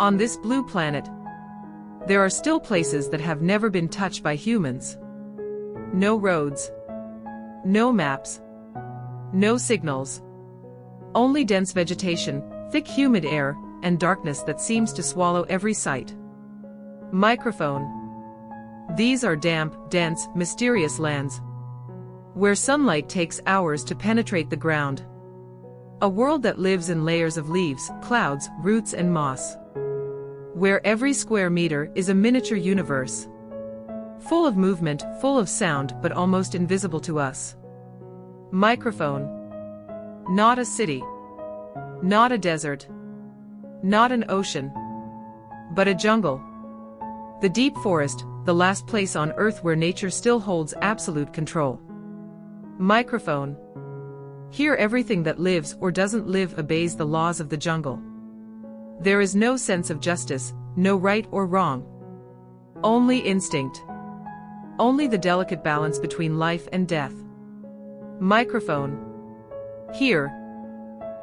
On this blue planet, there are still places that have never been touched by humans. No roads. No maps. No signals. Only dense vegetation, thick humid air, and darkness that seems to swallow every sight. Microphone. These are damp, dense, mysterious lands, where sunlight takes hours to penetrate the ground. A world that lives in layers of leaves, clouds, roots and moss, where every square meter is a miniature universe, full of movement, full of sound, but almost invisible to us. Microphone. Not a city. Not a desert. Not an ocean. But a jungle. The deep forest, the last place on Earth where nature still holds absolute control. Microphone. Here everything that lives or doesn't live obeys the laws of the jungle. There is no sense of justice, no right or wrong. Only instinct. Only the delicate balance between life and death. Microphone. Here,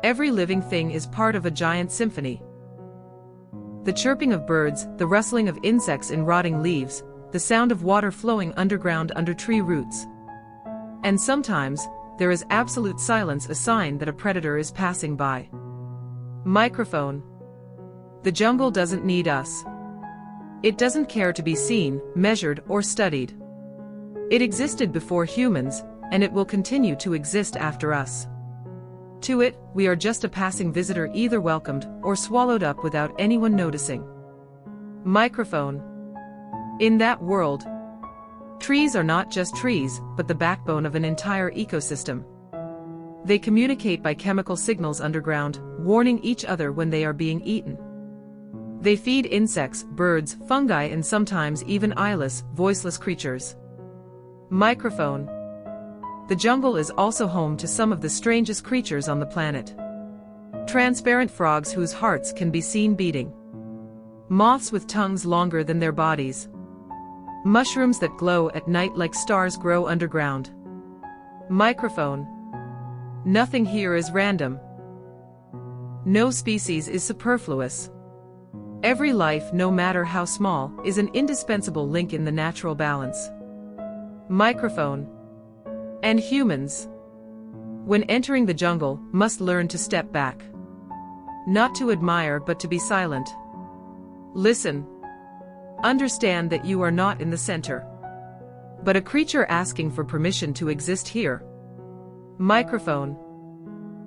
every living thing is part of a giant symphony. The chirping of birds, the rustling of insects in rotting leaves, the sound of water flowing underground under tree roots. And sometimes, there is absolute silence, a sign that a predator is passing by. Microphone. The jungle doesn't need us. It doesn't care to be seen, measured, or studied. It existed before humans, and it will continue to exist after us. To it, we are just a passing visitor, either welcomed or swallowed up without anyone noticing. Microphone. In that world, trees are not just trees, but the backbone of an entire ecosystem. They communicate by chemical signals underground, warning each other when they are being eaten. They feed insects, birds, fungi, and sometimes even eyeless, voiceless creatures. Microphone. The jungle is also home to some of the strangest creatures on the planet. Transparent frogs whose hearts can be seen beating. Moths with tongues longer than their bodies. Mushrooms that glow at night like stars grow underground. Microphone. Nothing here is random. No species is superfluous. Every life, no matter how small, is an indispensable link in the natural balance. Microphone. And humans, when entering the jungle, must learn to step back. Not to admire but to be silent. Listen. Understand that you are not in the center, but a creature asking for permission to exist here. Microphone.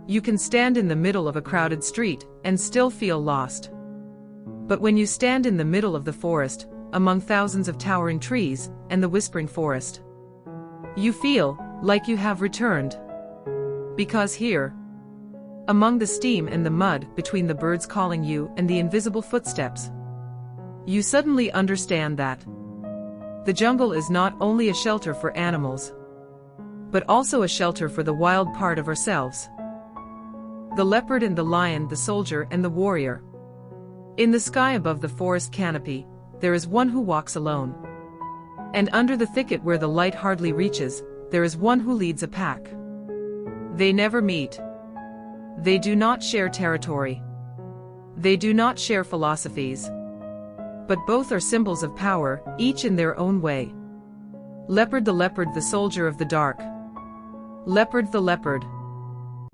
You can stand in the middle of a crowded street and still feel lost. But when you stand in the middle of the forest, among thousands of towering trees and the whispering forest, you feel like you have returned. Because here, among the steam and the mud, between the birds calling you and the invisible footsteps, you suddenly understand that the jungle is not only a shelter for animals, but also a shelter for the wild part of ourselves. The leopard and the lion, the soldier and the warrior. In the sky above the forest canopy, there is one who walks alone. And under the thicket where the light hardly reaches, there is one who leads a pack. They never meet. They do not share territory. They do not share philosophies. But both are symbols of power, each in their own way. Leopard, the soldier of the dark. Leopard, the leopard.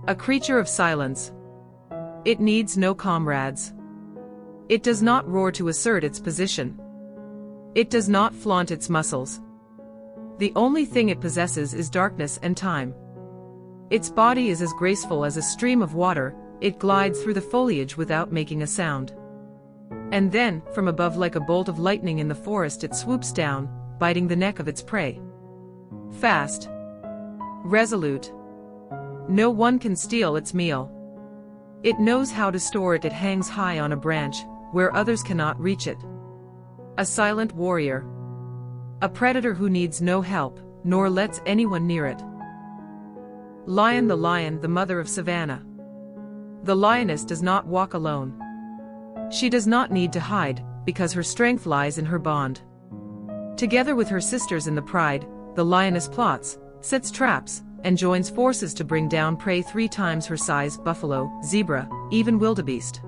A creature of silence. It needs no comrades. It does not roar to assert its position. It does not flaunt its muscles. The only thing it possesses is darkness and time. Its body is as graceful as a stream of water, it glides through the foliage without making a sound. And then, from above like a bolt of lightning in the forest, it swoops down, biting the neck of its prey. Fast. Resolute. No one can steal its meal. It knows how to store it. It hangs high on a branch, where others cannot reach it. A silent warrior. A predator who needs no help, nor lets anyone near it. Lion, the mother of Savanna. The lioness does not walk alone. She does not need to hide, because her strength lies in her bond. Together with her sisters in the pride, the lioness plots, sets traps, and joins forces to bring down prey 3 times her size: buffalo, zebra, even wildebeest.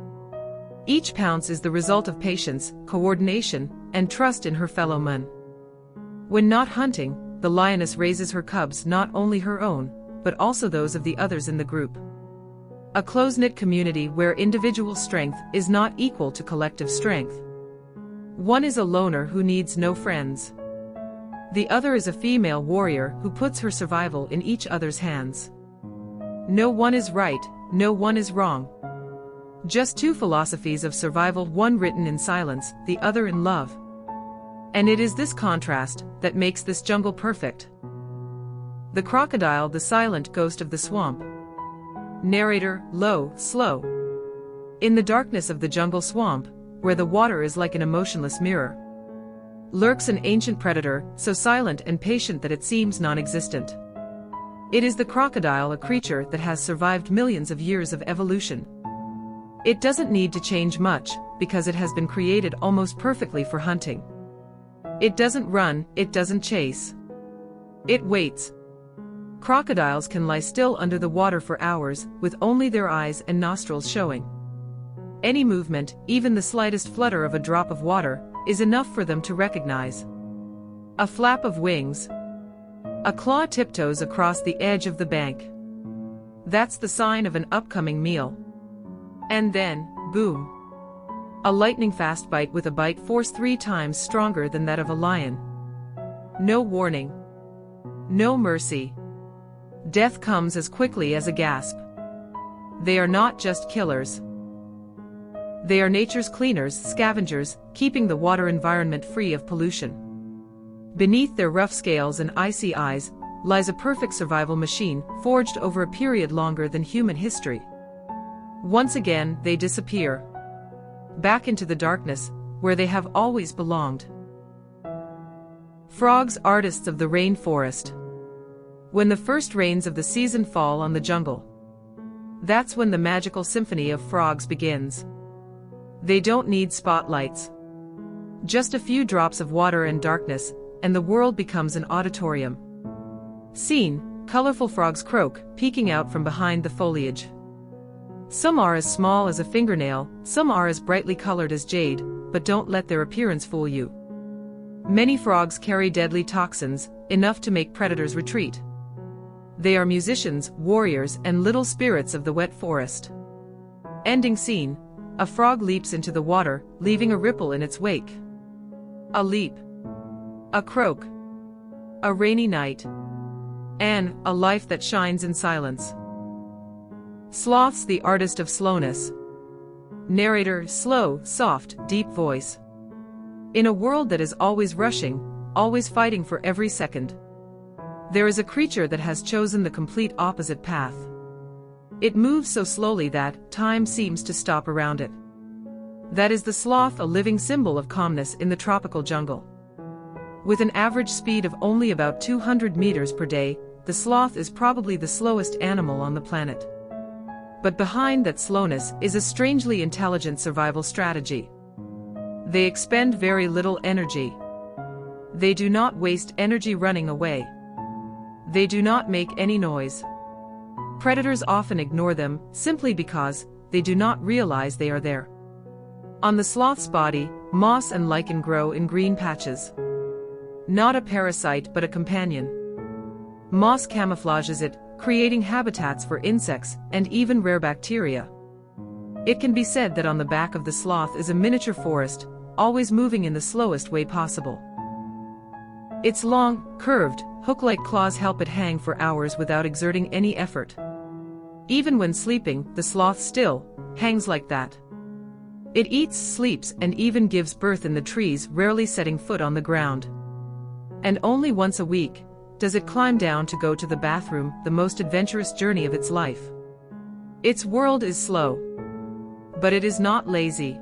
Each pounce is the result of patience, coordination, and trust in her fellow man. When not hunting, the lioness raises her cubs, not only her own, but also those of the others in the group. A close-knit community where individual strength is not equal to collective strength. One is a loner who needs no friends. The other is a female warrior who puts her survival in each other's hands. No one is right, no one is wrong. Just two philosophies of survival, one written in silence, the other in love. And it is this contrast that makes this jungle perfect. The crocodile, the silent ghost of the swamp. Narrator, low, slow. In the darkness of the jungle swamp, where the water is like an emotionless mirror, lurks an ancient predator, so silent and patient that it seems non-existent. It is the crocodile, a creature that has survived millions of years of evolution. It doesn't need to change much, because it has been created almost perfectly for hunting. It doesn't run, it doesn't chase. It waits. Crocodiles can lie still under the water for hours, with only their eyes and nostrils showing. Any movement, even the slightest flutter of a drop of water, is enough for them to recognize. A flap of wings. A claw tiptoes across the edge of the bank. That's the sign of an upcoming meal. And then, boom. A lightning-fast bite with a bite force 3 times stronger than that of a lion. No warning. No mercy. Death comes as quickly as a gasp. They are not just killers. They are nature's cleaners, scavengers, keeping the water environment free of pollution. Beneath their rough scales and icy eyes lies a perfect survival machine, forged over a period longer than human history. Once again, they disappear. Back into the darkness, where they have always belonged. Frogs, artists of the rainforest. When the first rains of the season fall on the jungle, that's when the magical symphony of frogs begins. They don't need spotlights. Just a few drops of water and darkness, and the world becomes an auditorium. Scene, colorful frogs croak, peeking out from behind the foliage. Some are as small as a fingernail, some are as brightly colored as jade, but don't let their appearance fool you. Many frogs carry deadly toxins, enough to make predators retreat. They are musicians, warriors, and little spirits of the wet forest. Ending scene. A frog leaps into the water, leaving a ripple in its wake. A leap. A croak. A rainy night. And a life that shines in silence. Sloths, the artist of slowness. Narrator, slow, soft, deep voice. In a world that is always rushing, always fighting for every second, there is a creature that has chosen the complete opposite path. It moves so slowly that time seems to stop around it. That is the sloth, a living symbol of calmness in the tropical jungle. With an average speed of only about 200 meters per day, the sloth is probably the slowest animal on the planet. But behind that slowness is a strangely intelligent survival strategy. They expend very little energy. They do not waste energy running away. They do not make any noise. Predators often ignore them, simply because they do not realize they are there. On the sloth's body, moss and lichen grow in green patches. Not a parasite but a companion. Moss camouflages it, creating habitats for insects and even rare bacteria. It can be said that on the back of the sloth is a miniature forest, always moving in the slowest way possible. Its long, curved, hook-like claws help it hang for hours without exerting any effort. Even when sleeping, the sloth still hangs like that. It eats, sleeps, and even gives birth in the trees, rarely setting foot on the ground. And only once a week does it climb down to go to the bathroom, the most adventurous journey of its life. Its world is slow. But it is not lazy.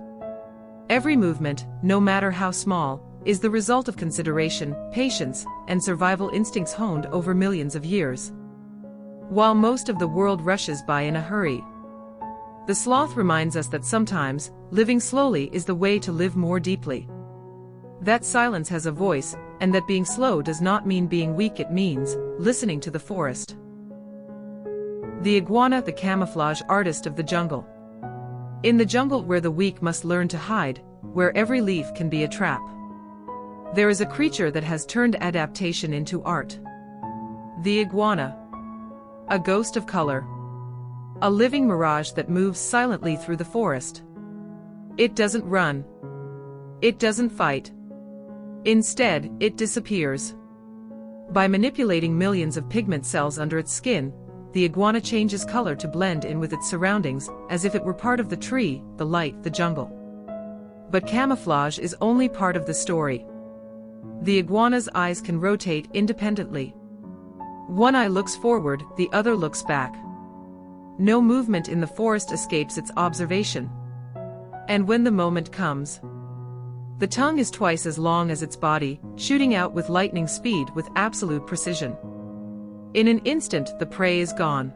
Every movement, no matter how small, is the result of consideration, patience, and survival instincts honed over millions of years. While most of the world rushes by in a hurry, the sloth reminds us that sometimes, living slowly is the way to live more deeply. That silence has a voice, and that being slow does not mean being weak, it means listening to the forest. The iguana, the camouflage artist of the jungle. In the jungle where the weak must learn to hide, where every leaf can be a trap, there is a creature that has turned adaptation into art. The iguana. A ghost of color. A living mirage that moves silently through the forest. It doesn't run. It doesn't fight. Instead, it disappears. By manipulating millions of pigment cells under its skin, the iguana changes color to blend in with its surroundings, as if it were part of the tree, the light, the jungle. But camouflage is only part of the story. The iguana's eyes can rotate independently. One eye looks forward, the other looks back. No movement in the forest escapes its observation. And when the moment comes, the tongue is twice as long as its body, shooting out with lightning speed with absolute precision. In an instant, the prey is gone.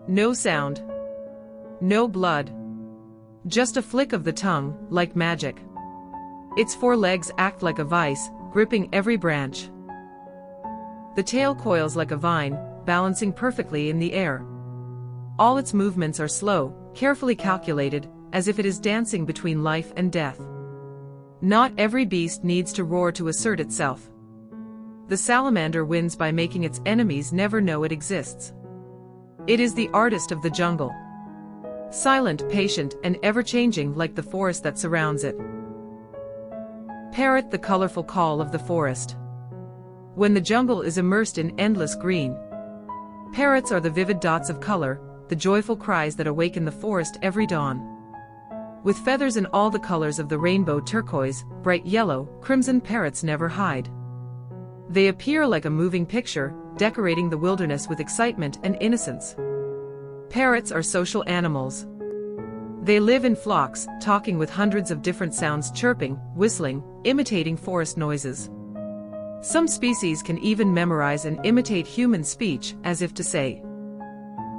No sound. No blood. Just a flick of the tongue, like magic. Its four legs act like a vice, gripping every branch. The tail coils like a vine, balancing perfectly in the air. All its movements are slow, carefully calculated, as if it is dancing between life and death. Not every beast needs to roar to assert itself. The salamander wins by making its enemies never know it exists. It is the artist of the jungle. Silent, patient, and ever-changing like the forest that surrounds it. Parrot, the colorful call of the forest. When the jungle is immersed in endless green, parrots are the vivid dots of color, the joyful cries that awaken the forest every dawn. With feathers in all the colors of the rainbow, turquoise, bright yellow, crimson, parrots never hide. They appear like a moving picture, decorating the wilderness with excitement and innocence. Parrots are social animals. They live in flocks, talking with hundreds of different sounds, chirping, whistling, imitating forest noises. Some species can even memorize and imitate human speech, as if to say,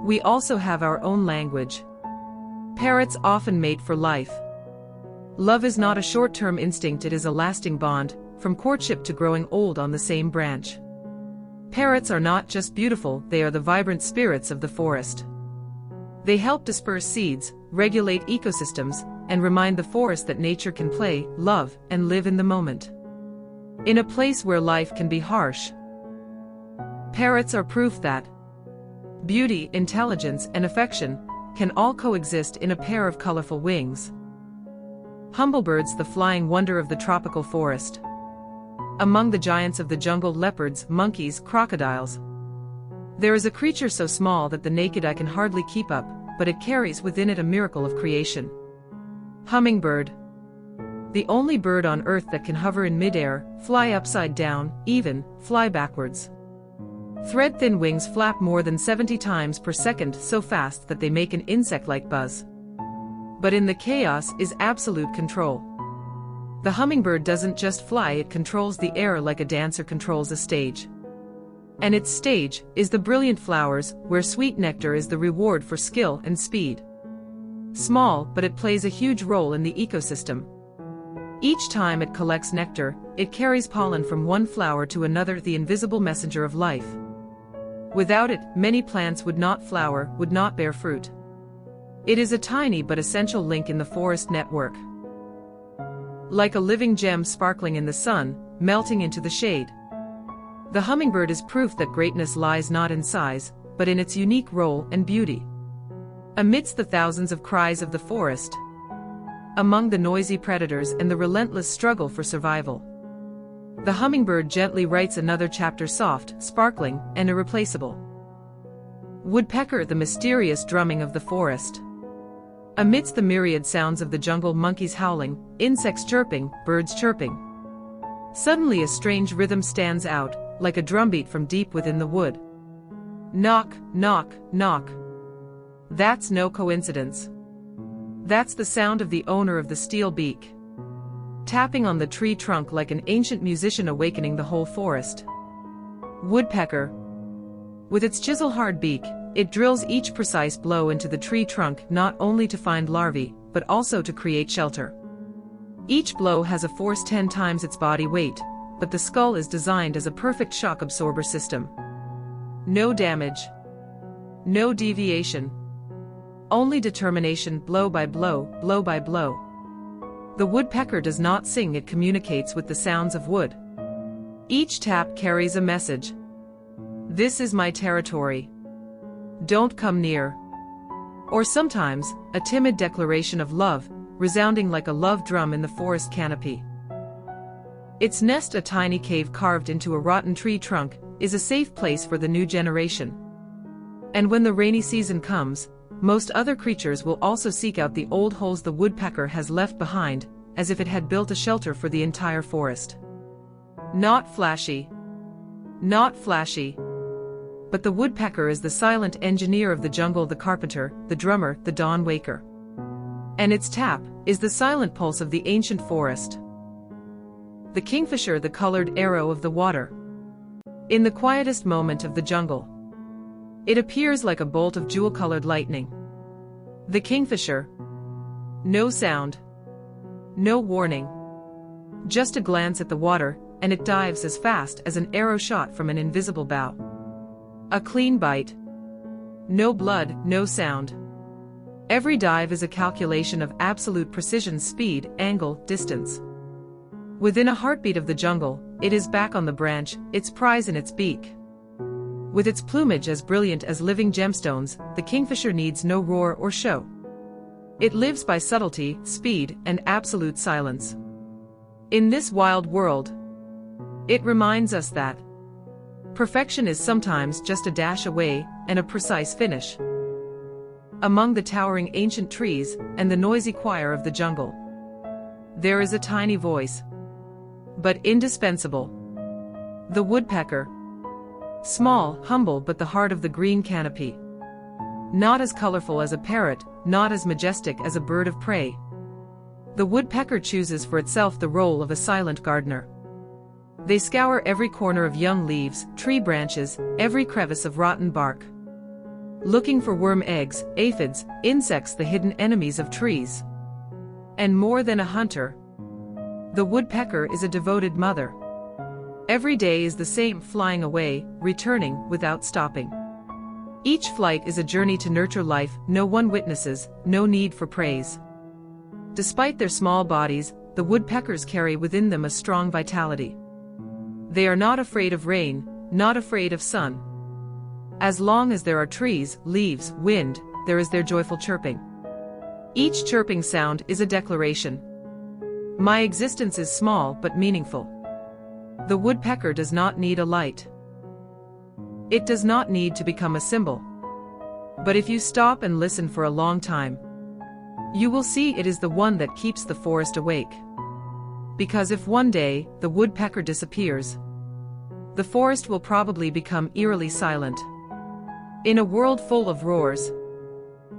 "We also have our own language." Parrots often mate for life. Love is not a short-term instinct, it is a lasting bond, from courtship to growing old on the same branch. Parrots are not just beautiful, they are the vibrant spirits of the forest. They help disperse seeds, regulate ecosystems, and remind the forest that nature can play, love, and live in the moment. In a place where life can be harsh, parrots are proof that beauty, intelligence, and affection can all coexist in a pair of colorful wings. Humblebirds, the flying wonder of the tropical forest. Among the giants of the jungle, leopards, monkeys, crocodiles. There is a creature so small that the naked eye can hardly keep up, but it carries within it a miracle of creation. Hummingbird. The only bird on earth that can hover in midair, fly upside down, even fly backwards. Thread-thin wings flap more than 70 times per second, so fast that they make an insect-like buzz. But in the chaos is absolute control. The hummingbird doesn't just fly, it controls the air like a dancer controls a stage. And its stage is the brilliant flowers, where sweet nectar is the reward for skill and speed. Small, but it plays a huge role in the ecosystem. Each time it collects nectar, it carries pollen from one flower to another, the invisible messenger of life. Without it, many plants would not flower, would not bear fruit. It is a tiny but essential link in the forest network. Like a living gem sparkling in the sun, melting into the shade. The hummingbird is proof that greatness lies not in size, but in its unique role and beauty. Amidst the thousands of cries of the forest, among the noisy predators and the relentless struggle for survival, the hummingbird gently writes another chapter, soft, sparkling, and irreplaceable. Woodpecker, the mysterious drumming of the forest. Amidst the myriad sounds of the jungle, monkeys howling, insects chirping, birds chirping. Suddenly a strange rhythm stands out, like a drumbeat from deep within the wood. Knock, knock, knock. That's no coincidence. That's the sound of the owner of the steel beak, tapping on the tree trunk like an ancient musician, awakening the whole forest. Woodpecker. With its chisel-hard beak, it drills each precise blow into the tree trunk, not only to find larvae, but also to create shelter. Each blow has a force 10 times its body weight, but the skull is designed as a perfect shock absorber system. No damage. No deviation. Only determination, blow by blow, blow by blow. The woodpecker does not sing, it communicates with the sounds of wood. Each tap carries a message. This is my territory. Don't come near. Or sometimes, a timid declaration of love, resounding like a love drum in the forest canopy. Its nest, a tiny cave carved into a rotten tree trunk, is a safe place for the new generation. And when the rainy season comes, most other creatures will also seek out the old holes the woodpecker has left behind, as if it had built a shelter for the entire forest. Not flashy. Not flashy. But the woodpecker is the silent engineer of the jungle, the carpenter, the drummer, the dawn waker. And its tap is the silent pulse of the ancient forest. The kingfisher, the colored arrow of the water. In the quietest moment of the jungle, it appears like a bolt of jewel-colored lightning. The kingfisher. No sound. No warning. Just a glance at the water, and it dives as fast as an arrow shot from an invisible bow. A clean bite. No blood, no sound. Every dive is a calculation of absolute precision, speed, angle, distance. Within a heartbeat of the jungle, it is back on the branch, its prize in its beak. With its plumage as brilliant as living gemstones, the kingfisher needs no roar or show. It lives by subtlety, speed, and absolute silence. In this wild world, it reminds us that perfection is sometimes just a dash away and a precise finish. Among the towering ancient trees and the noisy choir of the jungle, there is a tiny voice, but indispensable. The woodpecker. Small, humble, but the heart of the green canopy. Not as colorful as a parrot, not as majestic as a bird of prey. The woodpecker chooses for itself the role of a silent gardener. They scour every corner of young leaves, tree branches, every crevice of rotten bark, looking for worm eggs, aphids, insects, the hidden enemies of trees. And more than a hunter, the woodpecker is a devoted mother. Every day is the same, flying away, returning, without stopping. Each flight is a journey to nurture life, no one witnesses, no need for praise. Despite their small bodies, the woodpeckers carry within them a strong vitality. They are not afraid of rain, not afraid of sun. As long as there are trees, leaves, wind, there is their joyful chirping. Each chirping sound is a declaration. My existence is small but meaningful. The woodpecker does not need a light. It does not need to become a symbol. But if you stop and listen for a long time, you will see it is the one that keeps the forest awake. Because if one day the woodpecker disappears, the forest will probably become eerily silent. In a world full of roars,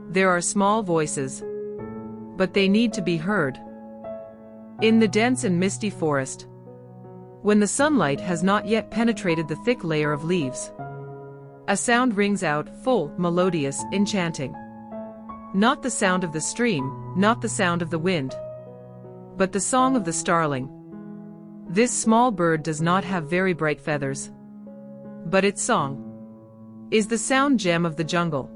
there are small voices, but they need to be heard. In the dense and misty forest, when the sunlight has not yet penetrated the thick layer of leaves, a sound rings out, full, melodious, enchanting. Not the sound of the stream, not the sound of the wind, but the song of the starling. This small bird does not have very bright feathers, but its song is the sound gem of the jungle.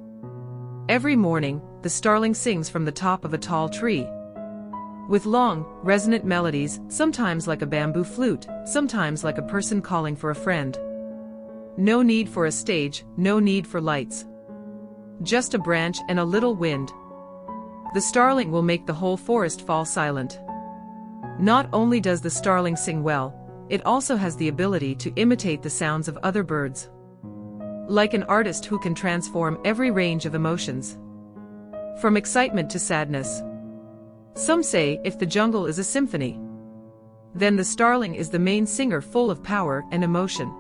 Every morning, the starling sings from the top of a tall tree, with long, resonant melodies, sometimes like a bamboo flute, sometimes like a person calling for a friend. No need for a stage, no need for lights. Just a branch and a little wind. The starling will make the whole forest fall silent. Not only does the starling sing well, it also has the ability to imitate the sounds of other birds. Like an artist who can transform every range of emotions, from excitement to sadness. Some say if the jungle is a symphony, then the starling is the main singer, full of power and emotion,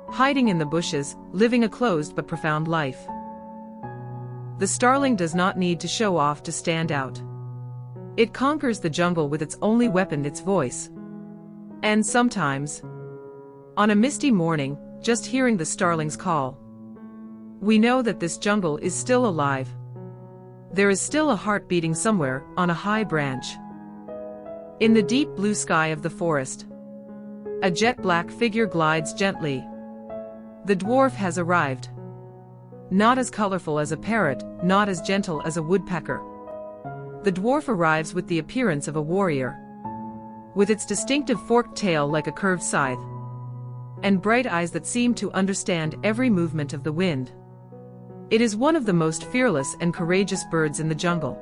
hiding in the bushes, living a closed but profound life. The starling does not need to show off to stand out. It conquers the jungle with its only weapon, its voice. And sometimes, on a misty morning, just hearing the starling's call, we know that this jungle is still alive. There is still a heart beating somewhere on a high branch. In the deep blue sky of the forest, a jet black figure glides gently. The dwarf has arrived. Not as colorful as a parrot, not as gentle as a woodpecker. The dwarf arrives with the appearance of a warrior, with its distinctive forked tail like a curved scythe, and bright eyes that seem to understand every movement of the wind. It is one of the most fearless and courageous birds in the jungle.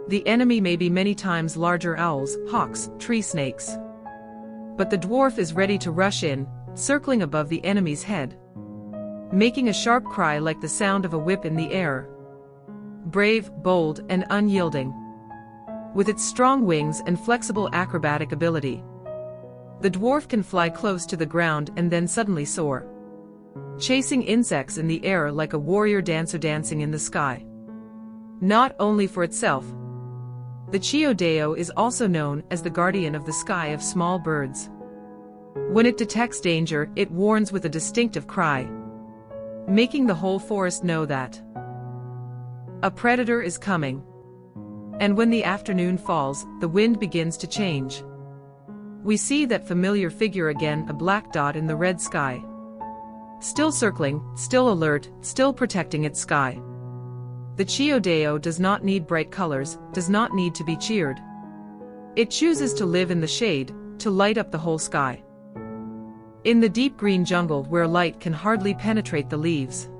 The enemy may be many times larger owls, hawks, tree snakes. But the dwarf is ready to rush in, circling above the enemy's head, making a sharp cry like the sound of a whip in the air. Brave, bold, and unyielding. With its strong wings and flexible acrobatic ability, the dwarf can fly close to the ground and then suddenly soar, chasing insects in the air like a warrior dancer dancing in the sky. Not only for itself, the chiodeo is also known as the guardian of the sky of small birds. When it detects danger, it warns with a distinctive cry, making the whole forest know that a predator is coming. And when the afternoon falls, the wind begins to change. We see that familiar figure again, a black dot in the red sky. Still circling, still alert, still protecting its sky. The chiodeo does not need bright colors, does not need to be cheered. It chooses to live in the shade, to light up the whole sky. In the deep green jungle where light can hardly penetrate the leaves,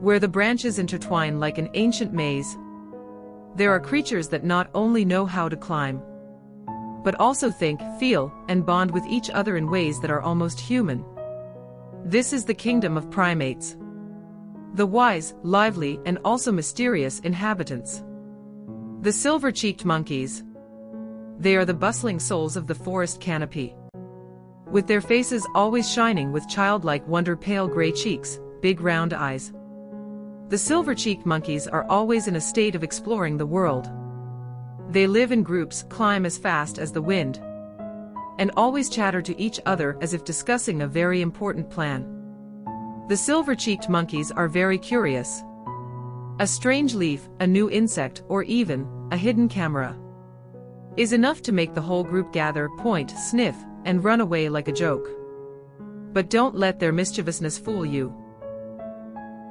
where the branches intertwine like an ancient maze, there are creatures that not only know how to climb, but also think, feel, and bond with each other in ways that are almost human. This is the kingdom of primates. The wise, lively, and also mysterious inhabitants. The silver-cheeked monkeys. They are the bustling souls of the forest canopy, with their faces always shining with childlike wonder, pale gray cheeks, big round eyes. The silver-cheeked monkeys are always in a state of exploring the world. They live in groups, climb as fast as the wind, and always chatter to each other as if discussing a very important plan. The silver-cheeked monkeys are very curious. A strange leaf, a new insect, or even a hidden camera is enough to make the whole group gather, point, sniff, and run away like a joke. But don't let their mischievousness fool you.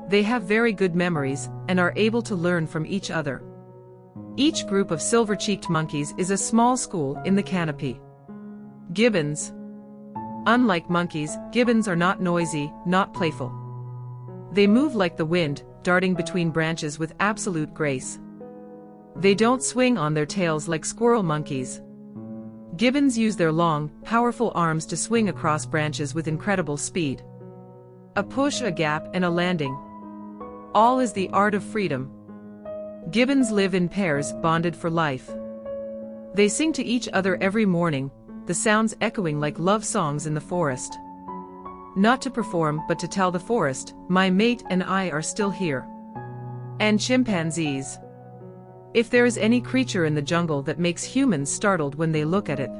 They have very good memories and are able to learn from each other. Each group of silver-cheeked monkeys is a small school in the canopy. Gibbons. Unlike monkeys, gibbons are not noisy, not playful. They move like the wind, darting between branches with absolute grace. They don't swing on their tails like squirrel monkeys. Gibbons use their long, powerful arms to swing across branches with incredible speed. A push, a gap, and a landing. All is the art of freedom. Gibbons live in pairs, bonded for life. They sing to each other every morning, the sounds echoing like love songs in the forest. Not to perform, but to tell the forest, my mate and I are still here. And chimpanzees. If there is any creature in the jungle that makes humans startled when they look at it,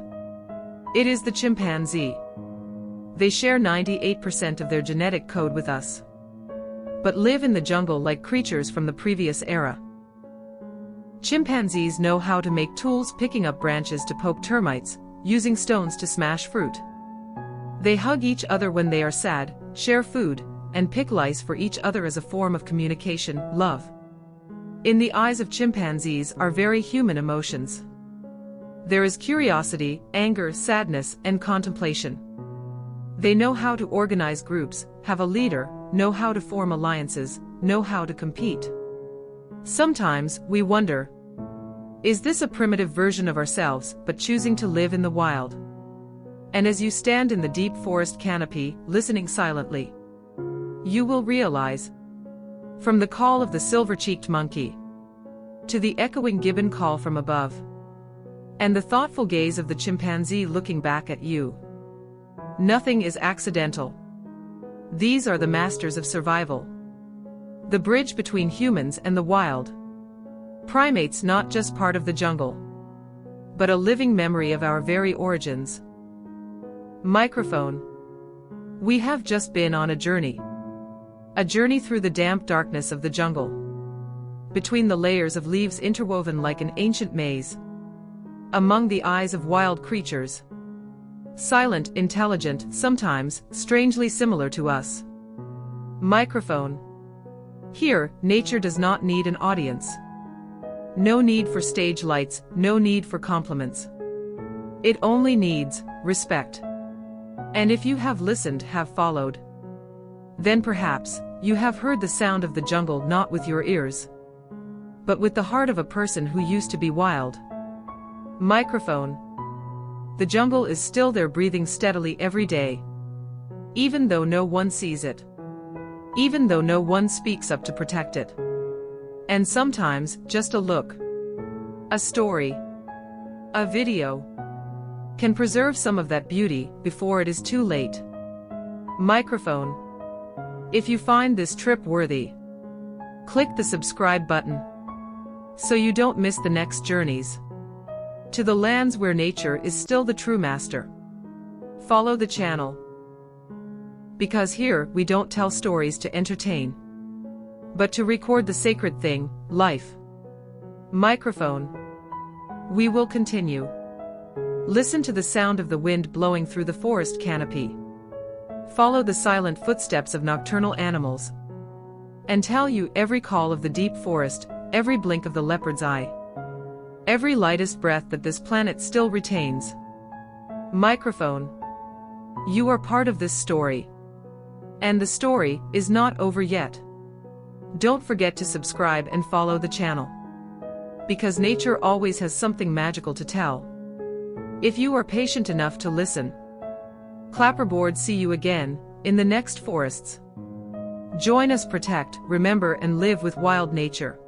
it is the chimpanzee. They share 98% of their genetic code with us, but live in the jungle like creatures from the previous era. Chimpanzees know how to make tools, picking up branches to poke termites, using stones to smash fruit. They hug each other when they are sad, share food, and pick lice for each other as a form of communication, love. In the eyes of chimpanzees are very human emotions. There is curiosity, anger, sadness, and contemplation. They know how to organize groups, have a leader, know how to form alliances, know how to compete. Sometimes we wonder, is this a primitive version of ourselves, but choosing to live in the wild? And as you stand in the deep forest canopy, listening silently, you will realize, from the call of the silver-cheeked monkey, to the echoing gibbon call from above, and the thoughtful gaze of the chimpanzee looking back at you, nothing is accidental. These are the masters of survival. The bridge between humans and the wild. Primates, not just part of the jungle, but a living memory of our very origins. Microphone. We have just been on a journey. A journey through the damp darkness of the jungle, between the layers of leaves interwoven like an ancient maze, among the eyes of wild creatures, silent, intelligent, sometimes strangely similar to us. Microphone. Here, nature does not need an audience. No need for stage lights, no need for compliments. It only needs respect. And if you have listened, have followed, then perhaps you have heard the sound of the jungle not with your ears, but with the heart of a person who used to be wild. Microphone. The jungle is still there, breathing steadily every day, even though no one sees it, even though no one speaks up to protect it. And sometimes, just a look, a story, a video, can preserve some of that beauty before it is too late. Microphone. If you find this trip worthy, click the subscribe button so you don't miss the next journeys to the lands where nature is still the true master. Follow the channel, because here we don't tell stories to entertain, but to record the sacred thing, life. Microphone. We will continue. Listen to the sound of the wind blowing through the forest canopy. Follow the silent footsteps of nocturnal animals, and tell you every call of the deep forest, every blink of the leopard's eye, every lightest breath that this planet still retains. Microphone. You are part of this story, and the story is not over yet. Don't forget to subscribe and follow the channel, because nature always has something magical to tell, if you are patient enough to listen. Clapperboard, see you again in the next forests. Join us, protect, remember, and live with wild nature.